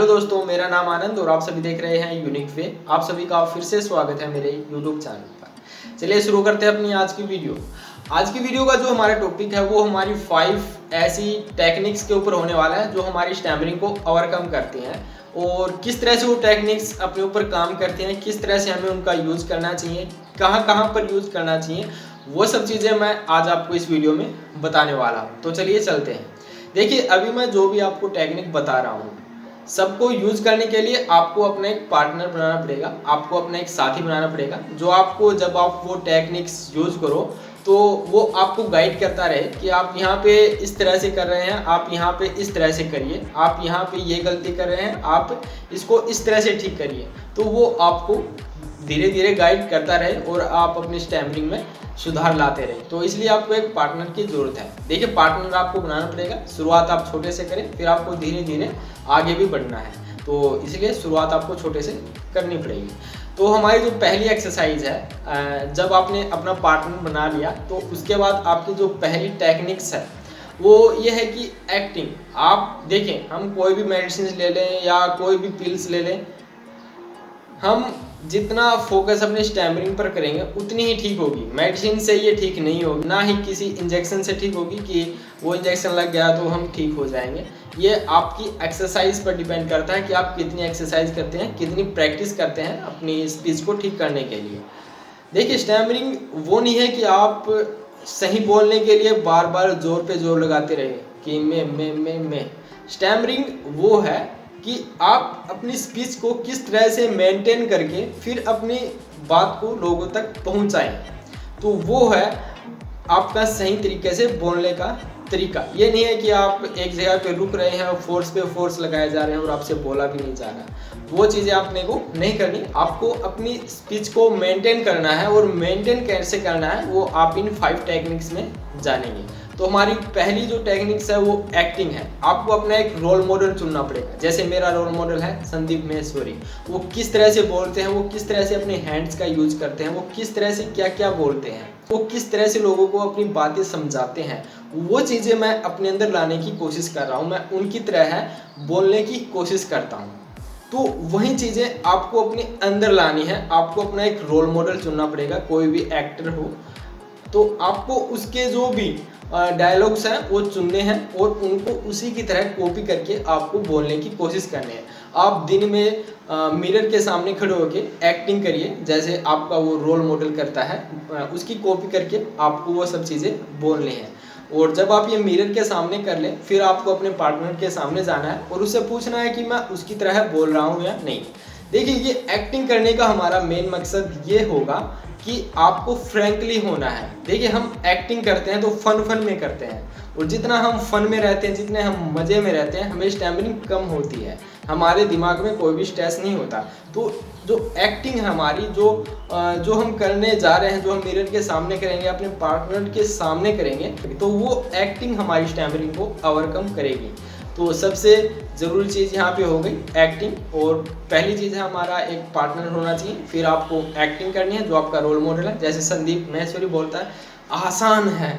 दोस्तों, मेरा नाम आनंद और आप सभी देख रहे हैं यूनिक वे। आप सभी का फिर से स्वागत है मेरे यूट्यूब चैनल पर। चलिए शुरू करते हैं अपनी आज की वीडियो। आज की वीडियो का जो हमारा टॉपिक है वो हमारी 5 ऐसी टेक्निक्स के ऊपर होने वाला है जो हमारी स्टैमरिंग को ओवरकम करती हैं और किस तरह से वो टेक्निक्स अपने ऊपर काम करती हैं, किस तरह से हमें उनका यूज़ करना चाहिए, कहाँ कहाँ पर यूज़ करना चाहिए, वो सब चीज़ें मैं आज आपको इस वीडियो में बताने वाला हूँ। तो चलिए चलते हैं। देखिए, अभी मैं जो भी आपको टेक्निक बता रहा हूँ सबको यूज़ करने के लिए आपको अपना एक पार्टनर बनाना पड़ेगा, आपको अपना एक साथी बनाना पड़ेगा जो आपको जब आप वो टेक्निक्स यूज़ करो तो वो आपको गाइड करता रहे कि आप यहाँ पे इस तरह से कर रहे हैं, आप यहाँ पे इस तरह से करिए, आप यहाँ पे ये गलती कर रहे हैं, आप इसको इस तरह से ठीक करिए। तो वो आपको धीरे धीरे गाइड करता रहे और आप अपनी स्टैमरिंग में सुधार लाते रहे। तो इसलिए आपको एक पार्टनर की ज़रूरत है। देखिए, पार्टनर आपको बनाना पड़ेगा। शुरुआत आप छोटे से करें, फिर आपको धीरे धीरे आगे भी बढ़ना है। तो इसलिए शुरुआत आपको छोटे से करनी पड़ेगी। तो हमारी जो पहली एक्सरसाइज है, जब आपने अपना पार्टनर बना लिया तो उसके बाद आपकी जो पहली टेक्निक्स है वो ये है कि एक्टिंग। आप देखें, हम कोई भी मेडिसिन ले लें या कोई भी पिल्स ले लें, हम जितना फोकस अपने स्टैमरिंग पर करेंगे उतनी ही ठीक होगी। मेडिसिन से ये ठीक नहीं होगी, ना ही किसी इंजेक्शन से ठीक होगी कि वो इंजेक्शन लग गया तो हम ठीक हो जाएंगे। ये आपकी एक्सरसाइज पर डिपेंड करता है कि आप कितनी एक्सरसाइज करते हैं, कितनी प्रैक्टिस करते हैं अपनी स्पीच को ठीक करने के लिए। देखिए, स्टैमरिंग वो नहीं है कि आप सही बोलने के लिए बार बार जोर पे जोर लगाते रहे कि मैं। स्टैमरिंग वो है कि आप अपनी स्पीच को किस तरह से मेंटेन करके फिर अपनी बात को लोगों तक पहुंचाएं। तो वो है आपका सही तरीके से बोलने का तरीका। ये नहीं है कि आप एक जगह पे रुक रहे हैं और फोर्स पे फोर्स लगाए जा रहे हैं और आपसे बोला भी नहीं जा रहा। वो चीज़ें आपने को नहीं करनी। आपको अपनी स्पीच को मेंटेन करना है और मेंटेन कैसे करना है वो आप इन 5 टेक्निक्स में जानेंगे। तो हमारी पहली जो टेक्निक्स है वो एक्टिंग है। आपको अपना एक रोल मॉडल चुनना पड़ेगा। जैसे मेरा रोल मॉडल है संदीप महेश्वरी। वो किस तरह से बोलते हैं, वो किस तरह से अपने हैंड्स का यूज करते हैं, वो किस तरह से क्या क्या बोलते हैं, वो किस तरह से लोगों को अपनी बातें समझाते हैं, वो चीज़ें मैं अपने अंदर लाने की कोशिश कर रहा हूँ। मैं उनकी तरह है बोलने की कोशिश करता हूँ। तो वही चीज़ें आपको अपने अंदर लानी है। आपको अपना एक रोल मॉडल चुनना पड़ेगा। कोई भी एक्टर हो तो आपको उसके जो भी डायलॉग्स हैं वो चुनने हैं और उनको उसी की तरह कॉपी करके आपको बोलने की कोशिश करनी है। आप दिन में मिरर के सामने खड़े होकर एक्टिंग करिए जैसे आपका वो रोल मॉडल करता है, उसकी कॉपी करके आपको वो सब चीज़ें बोलनी है। और जब आप ये मिरर के सामने कर लें फिर आपको अपने पार्टनर के सामने जाना है और उससे पूछना है कि मैं उसकी तरह बोल रहा हूँ या नहीं। देखिए, ये एक्टिंग करने का हमारा मेन मकसद ये होगा कि आपको फ्रैंकली होना है। देखिए, हम एक्टिंग करते हैं तो फन में करते हैं और जितना हम फन में रहते हैं, जितने हम मज़े में रहते हैं, हमें स्टैमरिंग कम होती है। हमारे दिमाग में कोई भी स्ट्रेस नहीं होता। तो जो एक्टिंग है हमारी, जो हम करने जा रहे हैं, जो हम मिरर के सामने करेंगे, अपने पार्टनर के सामने करेंगे, तो वो एक्टिंग हमारी स्टैमरिंग को ओवरकम करेगी। तो सबसे ज़रूरी चीज़ यहाँ पे हो गई एक्टिंग। और पहली चीज़ है हमारा एक पार्टनर होना चाहिए, फिर आपको एक्टिंग करनी है जो आपका रोल मॉडल है। जैसे संदीप महेश्वरी बोलता है, आसान है।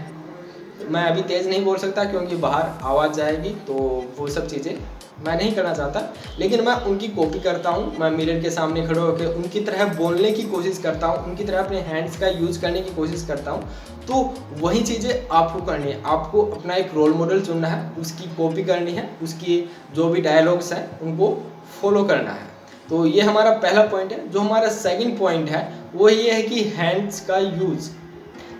मैं अभी तेज़ नहीं बोल सकता क्योंकि बाहर आवाज़ जाएगी, तो वो सब चीज़ें मैं नहीं करना चाहता, लेकिन मैं उनकी कॉपी करता हूँ। मैं मिरर के सामने खड़े होकर उनकी तरह बोलने की कोशिश करता हूँ, उनकी तरह अपने हैंड्स का यूज़ करने की कोशिश करता हूँ। तो वही चीज़ें आपको करनी है। आपको अपना एक रोल मॉडल चुनना है, उसकी कॉपी करनी है, उसकी जो भी डायलॉग्स हैं उनको फॉलो करना है। तो ये हमारा पहला पॉइंट है। जो हमारा सेकंड पॉइंट है वो ये है कि हैंड्स का यूज़।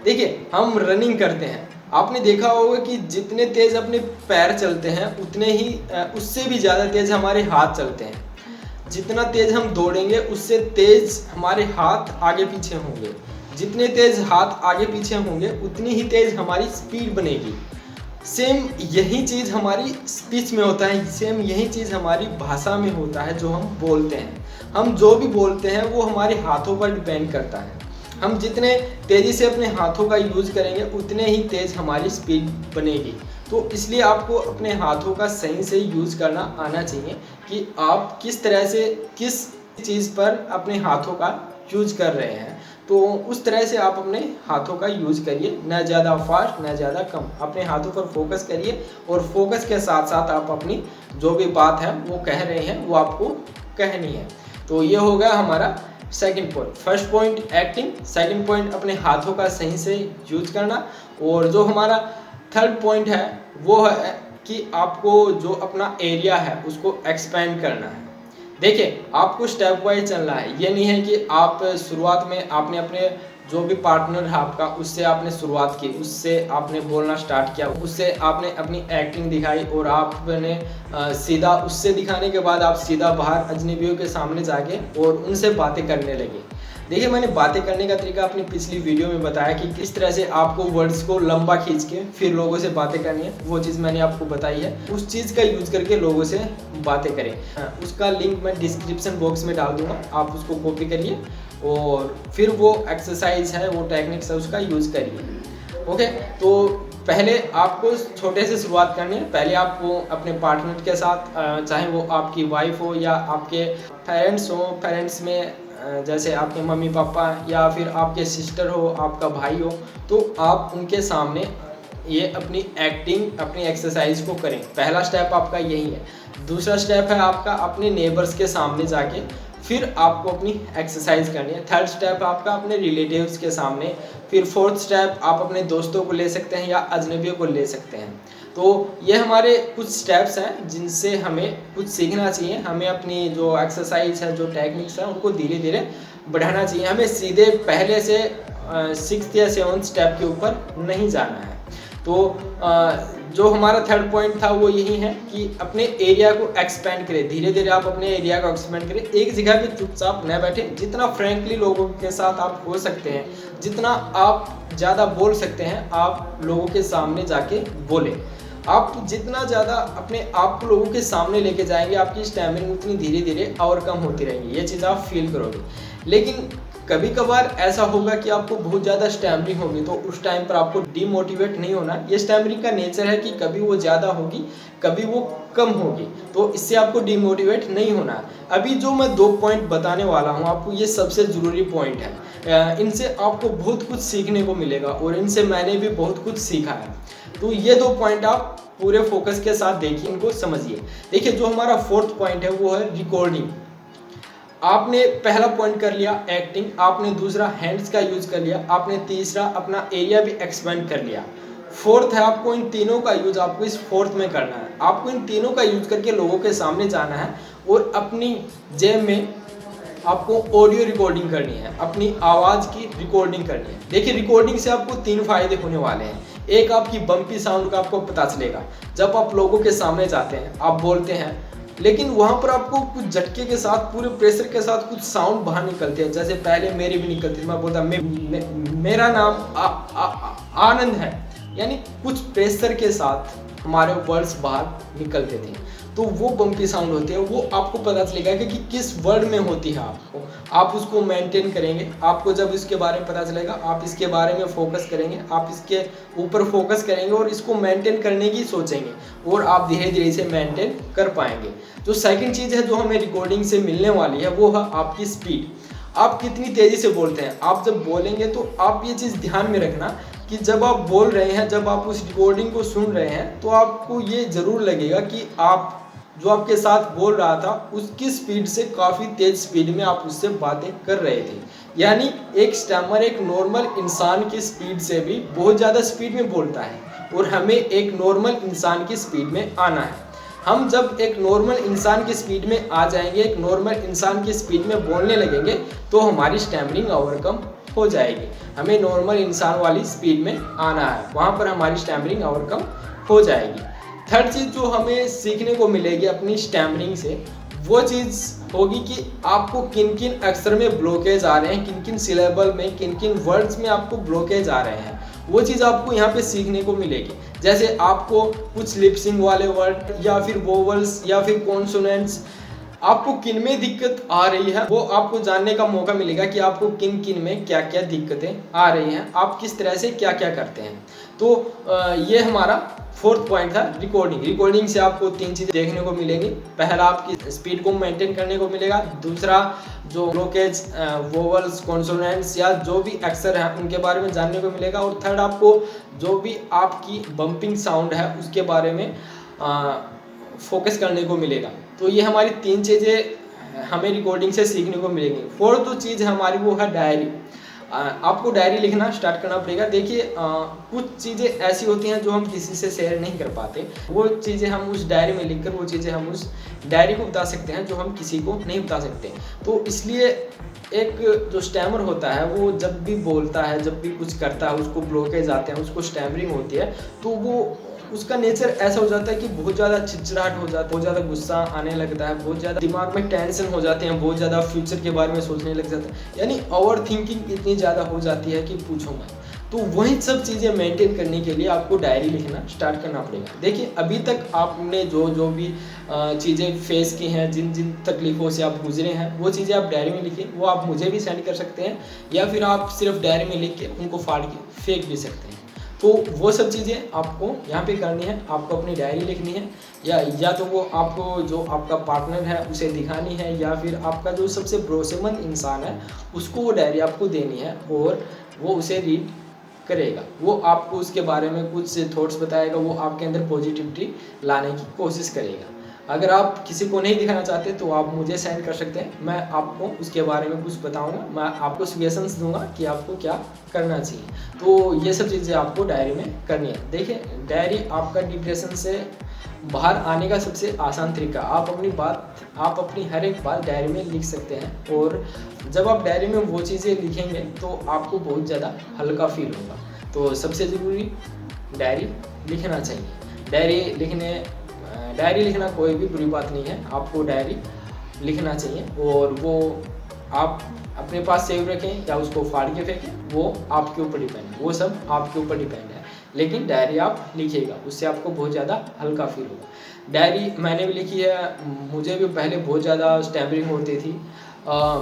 देखिए, हम रनिंग करते हैं, आपने देखा होगा कि जितने तेज़ अपने पैर चलते हैं उतने ही उससे भी ज़्यादा तेज़ हमारे हाथ चलते हैं। जितना तेज़ हम दौड़ेंगे उससे तेज़ हमारे हाथ आगे पीछे होंगे। जितने तेज़ हाथ आगे पीछे होंगे उतनी ही तेज़ हमारी स्पीड बनेगी। सेम यही चीज़ हमारी स्पीच में होता है, सेम यही चीज़ हमारी भाषा में होता है। जो हम बोलते हैं, हम जो भी बोलते हैं वो हमारे हाथों पर डिपेंड करता है। हम जितने तेज़ी से अपने हाथों का यूज़ करेंगे उतने ही तेज़ हमारी स्पीड बनेगी। तो इसलिए आपको अपने हाथों का सही से यूज़ करना आना चाहिए कि आप किस तरह से किस चीज़ पर अपने हाथों का यूज कर रहे हैं। तो उस तरह से आप अपने हाथों का यूज़ करिए, ना ज़्यादा फास्ट ना ज़्यादा कम। अपने हाथों पर फोकस करिए और फोकस के साथ साथ आप अपनी जो भी बात है वो कह रहे हैं वो आपको कहनी है। तो ये हो गया हमारा second point. First point acting, second point अपने हाथों का सही से यूज करना, और जो हमारा थर्ड पॉइंट है वो है कि आपको जो अपना एरिया है उसको एक्सपेंड करना है। देखिए, आपको स्टेप वाइज चलना है। ये नहीं है कि आप शुरुआत में आपने अपने जो भी पार्टनर है आपका उससे आपने शुरुआत की, उससे आपने बोलना स्टार्ट किया, उससे आपने अपनी एक्टिंग दिखाई और आपने सीधा उससे दिखाने के बाद आप सीधा बाहर अजनबियों के सामने जाके और उनसे बातें करने लगे। देखिए, मैंने बातें करने का तरीका अपनी पिछली वीडियो में बताया कि किस तरह से आपको वर्ड्स को लंबा खींच के फिर लोगों से बातें करनी है, वो चीज़ मैंने आपको बताई है। उस चीज़ का यूज़ करके लोगों से बातें करें। उसका लिंक मैं डिस्क्रिप्शन बॉक्स में डाल दूंगा, आप उसको कॉपी करिए और फिर वो एक्सरसाइज है, वो टेक्निक्स है, उसका यूज़ करिए। ओके, तो पहले आपको छोटे से शुरुआत करनी है। पहले आपको अपने पार्टनर के साथ, चाहे वो आपकी वाइफ हो या आपके पेरेंट्स हो, पेरेंट्स में जैसे आपके मम्मी पापा या फिर आपके सिस्टर हो, आपका भाई हो, तो आप उनके सामने ये अपनी एक्टिंग, अपनी एक्सरसाइज को करें। पहला स्टेप आपका यही है। दूसरा स्टेप है आपका अपने नेबर्स के सामने जाके फिर आपको अपनी एक्सरसाइज करनी है। थर्ड स्टेप आपका अपने रिलेटिव्स के सामने। फिर फोर्थ स्टेप आप अपने दोस्तों को ले सकते हैं या अजनबियों को ले सकते हैं। तो ये हमारे कुछ स्टेप्स हैं जिनसे हमें कुछ सीखना चाहिए। हमें अपनी जो एक्सरसाइज है, जो टेक्निक्स हैं, उनको धीरे धीरे बढ़ाना चाहिए। हमें सीधे पहले से 6th या 7th स्टेप के ऊपर नहीं जाना है। तो जो हमारा थर्ड पॉइंट था वो यही है कि अपने एरिया को एक्सपेंड करें। धीरे धीरे आप अपने एरिया को एक्सपेंड करें। एक जगह पे चुपचाप न बैठे। जितना फ्रेंकली लोगों के साथ आप हो सकते हैं, जितना आप ज़्यादा बोल सकते हैं, आप लोगों के सामने जाके बोलें। आप जितना ज़्यादा अपने आप को लोगों के सामने लेके जाएंगे, आपकी स्टैमिना उतनी धीरे धीरे और कम होती रहेंगी। ये चीज़ आप फील करोगे। लेकिन कभी कभार ऐसा होगा कि आपको बहुत ज़्यादा स्टैमरिंग होगी, तो उस टाइम पर आपको डीमोटिवेट नहीं होना। ये स्टैमरिंग का नेचर है कि कभी वो ज़्यादा होगी, कभी वो कम होगी, तो इससे आपको डीमोटिवेट नहीं होना। अभी जो मैं 2 पॉइंट बताने वाला हूँ आपको, ये सबसे ज़रूरी पॉइंट है। इनसे आपको बहुत कुछ सीखने को मिलेगा और इनसे मैंने भी बहुत कुछ सीखा है। तो ये 2 पॉइंट आप पूरे फोकस के साथ देखिए, इनको समझिए। देखिए, जो हमारा फोर्थ पॉइंट है वो है रिकॉर्डिंग। आपने पहला पॉइंट कर लिया एक्टिंग, आपने दूसरा हैंड्स का यूज कर लिया, आपने तीसरा अपना एरिया भी एक्सपेंड कर लिया। फोर्थ है आपको इन तीनों का यूज आपको इस फोर्थ में करना है। आपको इन तीनों का यूज करके लोगों के सामने जाना है और अपनी जेब में आपको ऑडियो रिकॉर्डिंग करनी है, अपनी आवाज़ की रिकॉर्डिंग करनी है। देखिए, रिकॉर्डिंग से आपको 3 फायदे होने वाले हैं। एक, आपकी बम्पी साउंड का आपको पता चलेगा। जब आप लोगों के सामने जाते हैं, आप बोलते हैं, लेकिन वहाँ पर आपको कुछ झटके के साथ, पूरे प्रेशर के साथ कुछ साउंड बाहर निकलते हैं। जैसे पहले मेरी भी निकलती थी, मैं बोलता मेरा नाम आनंद है, यानी कुछ प्रेशर के साथ हमारे वर्ड्स बाहर निकलते थे। तो वो बम्पी साउंड होते हैं, वो आपको पता चलेगा कि किस वर्ड में होती है। आप उसको मेंटेन करेंगे। आपको जब इसके बारे में पता चलेगा, आप इसके बारे में फोकस करेंगे, आप इसके ऊपर फोकस करेंगे और इसको मेंटेन करने की सोचेंगे और आप धीरे धीरे इसे मेंटेन कर पाएंगे। जो सेकंड चीज़ है जो हमें रिकॉर्डिंग से मिलने वाली है वो है आपकी स्पीड। आप कितनी तेज़ी से बोलते हैं। आप जब बोलेंगे तो आप ये चीज़ ध्यान में रखना कि जब आप बोल रहे हैं, जब आप उस रिकॉर्डिंग को सुन रहे हैं, तो आपको ये ज़रूर लगेगा कि आप जो आपके साथ बोल रहा था उसकी स्पीड से काफ़ी तेज़ स्पीड में आप उससे बातें कर रहे थे। यानी एक स्टैमर एक नॉर्मल इंसान की स्पीड से भी बहुत ज़्यादा स्पीड में बोलता है और हमें एक नॉर्मल इंसान की स्पीड में आना है। हम जब एक नॉर्मल इंसान की स्पीड में आ जाएंगे, एक नॉर्मल इंसान की स्पीड में बोलने लगेंगे, तो हमारी स्टैमरिंग ओवरकम हो जाएगी। हमें नॉर्मल इंसान वाली स्पीड में आना है, वहाँ पर हमारी स्टैमरिंग ओवरकम हो जाएगी। थर्ड चीज़ जो हमें सीखने को मिलेगी अपनी स्टैमरिंग से, वो चीज़ होगी कि आपको किन किन अक्षर में ब्लॉकेज आ रहे हैं, किन किन सिलेबल में, किन किन वर्ड्स में आपको ब्लॉकेज आ रहे हैं। वो चीज़ आपको यहाँ पे सीखने को मिलेगी। जैसे आपको कुछ लिपसिंग वाले वर्ड या फिर वोवल्स या फिर कॉन्सोनेंट्स, आपको किन में दिक्कत आ रही है, वो आपको जानने का मौका मिलेगा कि आपको किन किन में क्या क्या दिक्कतें आ रही हैं, आप किस तरह से क्या क्या करते हैं। तो ये हमारा फोर्थ पॉइंट था रिकॉर्डिंग। रिकॉर्डिंग से आपको 3 चीज़ें देखने को मिलेंगी। पहला, आपकी स्पीड को मेंटेन करने को मिलेगा। दूसरा, जो ब्लॉकेज, वोवल्स, कॉन्सोनेंट्स या जो भी अक्षर है उनके बारे में जानने को मिलेगा। और थर्ड, आपको जो भी आपकी बम्पिंग साउंड है उसके बारे में फोकस करने को मिलेगा। तो ये हमारी 3 चीज़ें हमें रिकॉर्डिंग से सीखने को मिलेंगी। फोर्थ जो चीज़ हमारी वो है डायरी। आपको डायरी लिखना स्टार्ट करना पड़ेगा। देखिए, कुछ चीज़ें ऐसी होती हैं जो हम किसी से शेयर नहीं कर पाते, वो चीज़ें हम उस डायरी में लिखकर वो चीज़ें हम उस डायरी को बता सकते हैं जो हम किसी को नहीं बता सकते। तो इसलिए एक जो स्टैमर होता है वो जब भी बोलता है, जब भी कुछ करता है, उसको ब्लॉकेज आते हैं, उसको स्टैमरिंग होती है, तो वो उसका नेचर ऐसा हो जाता है कि बहुत ज़्यादा चिड़चिड़ाहट हो जाता है, बहुत ज़्यादा गुस्सा आने लगता है, बहुत ज़्यादा दिमाग में टेंशन हो जाते हैं, बहुत ज़्यादा फ्यूचर के बारे में सोचने लग जाता है, यानी ओवर थिंकिंग इतनी ज़्यादा हो जाती है कि पूछो मत। तो वही सब चीज़ें मेंटेन करने के लिए आपको डायरी लिखना स्टार्ट करना पड़ेगा। देखिए, अभी तक आपने जो भी चीज़ें फेस की हैं, जिन जिन तकलीफ़ों से आप गुजरे हैं, वो चीज़ें आप डायरी में लिखिए। वो आप मुझे भी सेंड कर सकते हैं या फिर आप सिर्फ डायरी में लिख के उनको फाड़ के फेंक भी सकते हैं। तो वो सब चीज़ें आपको यहाँ पे करनी है। आपको अपनी डायरी लिखनी है, या तो वो आपको जो आपका पार्टनर है उसे दिखानी है, या फिर आपका जो सबसे भरोसेमंद इंसान है उसको वो डायरी आपको देनी है और वो उसे रीड करेगा। वो आपको उसके बारे में कुछ थॉट्स बताएगा, वो आपके अंदर पॉजिटिविटी लाने की कोशिश करेगा। अगर आप किसी को नहीं दिखाना चाहते तो आप मुझे सेंड कर सकते हैं, मैं आपको उसके बारे में कुछ बताऊंगा, मैं आपको सजेशंस दूंगा कि आपको क्या करना चाहिए। तो ये सब चीज़ें आपको डायरी में करनी है। देखिए, डायरी आपका डिप्रेशन से बाहर आने का सबसे आसान तरीका। आप अपनी हर एक बात डायरी में लिख सकते हैं, और जब आप डायरी में वो चीज़ें लिखेंगे तो आपको बहुत ज़्यादा हल्का फील होगा। तो सबसे ज़रूरी डायरी लिखना चाहिए। डायरी लिखना कोई भी बुरी बात नहीं है, आपको डायरी लिखना चाहिए, और वो आप अपने पास सेव रखें या उसको फाड़ के फेंकें, वो आपके ऊपर डिपेंड है, वो सब आपके ऊपर डिपेंड है। लेकिन डायरी आप लिखिएगा, उससे आपको बहुत ज़्यादा हल्का फील होगा। डायरी मैंने भी लिखी है, मुझे भी पहले बहुत ज़्यादा स्टैमरिंग होती थी।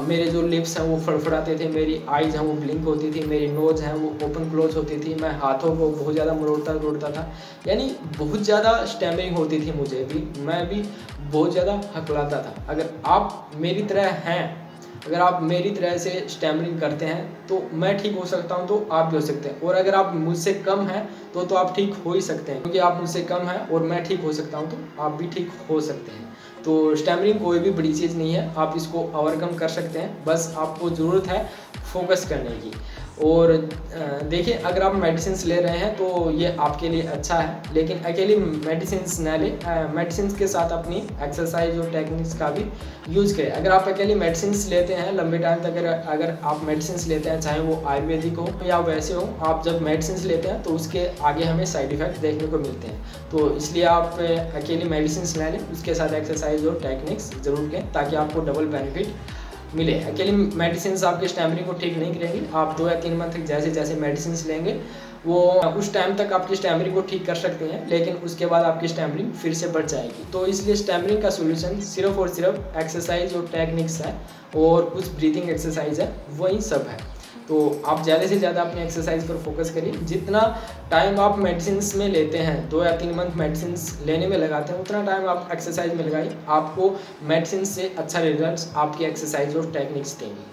मेरे जो लिप्स हैं वो फड़फड़ाते थे, मेरी आइज़ हैं वो ब्लिंक होती थी, मेरी नोज़ हैं वो ओपन क्लोज होती थी, मैं हाथों को बहुत ज़्यादा मरोड़ता था, यानी बहुत ज़्यादा स्टैमरिंग होती थी मुझे भी, मैं भी बहुत ज़्यादा हकलाता था। अगर आप मेरी तरह हैं, अगर आप मेरी तरह से स्टैमरिंग करते हैं तो मैं ठीक हो सकता हूं, तो आप भी हो सकते हैं। और अगर आप मुझसे कम हैं तो आप ठीक हो ही सकते हैं, क्योंकि आप मुझसे कम हैं और मैं ठीक हो सकता हूं तो आप भी ठीक हो सकते हैं। तो स्टैमरिंग कोई भी बड़ी चीज़ नहीं है, आप इसको ओवरकम कर सकते हैं, बस आपको ज़रूरत है फोकस करने की। और देखिए, अगर आप मेडिसिन ले रहे हैं तो ये आपके लिए अच्छा है, लेकिन अकेली मेडिसिन न लें, मेडिसिन के साथ अपनी एक्सरसाइज और टेक्निक्स का भी यूज़ करें। अगर आप अकेली मेडिसिन लेते हैं लंबे टाइम तक, अगर आप मेडिसिन लेते हैं, चाहे वो आयुर्वेदिक हो या वैसे हो, आप जब मेडिसिन लेते हैं तो उसके आगे हमें साइड इफ़ेक्ट देखने को मिलते हैं। तो इसलिए आप अकेली मेडिसिन ले लें, उसके साथ एक्सरसाइज और टेक्निक्स ज़रूर करें, ताकि आपको डबल बेनिफिट मिले। अकेली मेडिसिन आपके स्टैमरिंग को ठीक नहीं करेंगी। आप 2 या 3 मंथ तक जैसे जैसे मेडिसिन लेंगे, वो उस टाइम तक आपकी स्टैमरिंग को ठीक कर सकते हैं, लेकिन उसके बाद आपकी स्टैमरिंग फिर से बढ़ जाएगी। तो इसलिए स्टैमरिंग का सोल्यूशन सिर्फ और सिर्फ एक्सरसाइज और टेक्निक्स है, और कुछ ब्रीथिंग एक्सरसाइज है, वही सब है। तो आप ज़्यादा से ज़्यादा अपने एक्सरसाइज पर फोकस करिए। जितना टाइम आप मेडिसिन में लेते हैं, 2 या 3 मंथ मेडिसिन लेने में लगाते हैं, उतना टाइम आप एक्सरसाइज में लगाइए। आपको मेडिसिन से अच्छा रिजल्ट्स आपकी एक्सरसाइज और टेक्निक्स देंगे।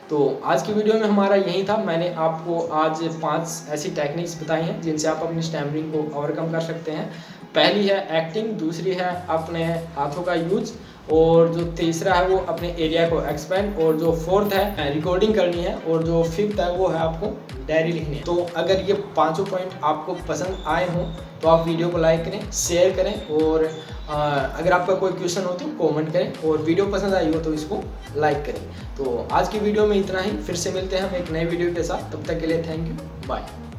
तो आज की वीडियो में हमारा यही था। मैंने आपको आज 5 ऐसी टेक्निक्स बताई हैं जिनसे आप अपनी स्टैमरिंग को ओवरकम कर सकते हैं। पहली है एक्टिंग, दूसरी है अपने हाथों का यूज, और जो तीसरा है वो अपने एरिया को एक्सपेंड, और जो फोर्थ है रिकॉर्डिंग करनी है, और जो फिफ्थ है वो है आपको डायरी लिखनी है। तो अगर ये 5 पॉइंट आपको पसंद आए हों तो आप वीडियो को लाइक करें, शेयर करें, और अगर आपका कोई क्वेश्चन हो तो कमेंट करें, और वीडियो पसंद आई हो तो इसको लाइक करें। तो आज की वीडियो में इतना ही, फिर से मिलते हैं हम एक नए वीडियो के साथ। तब तक के लिए थैंक यू, बाय।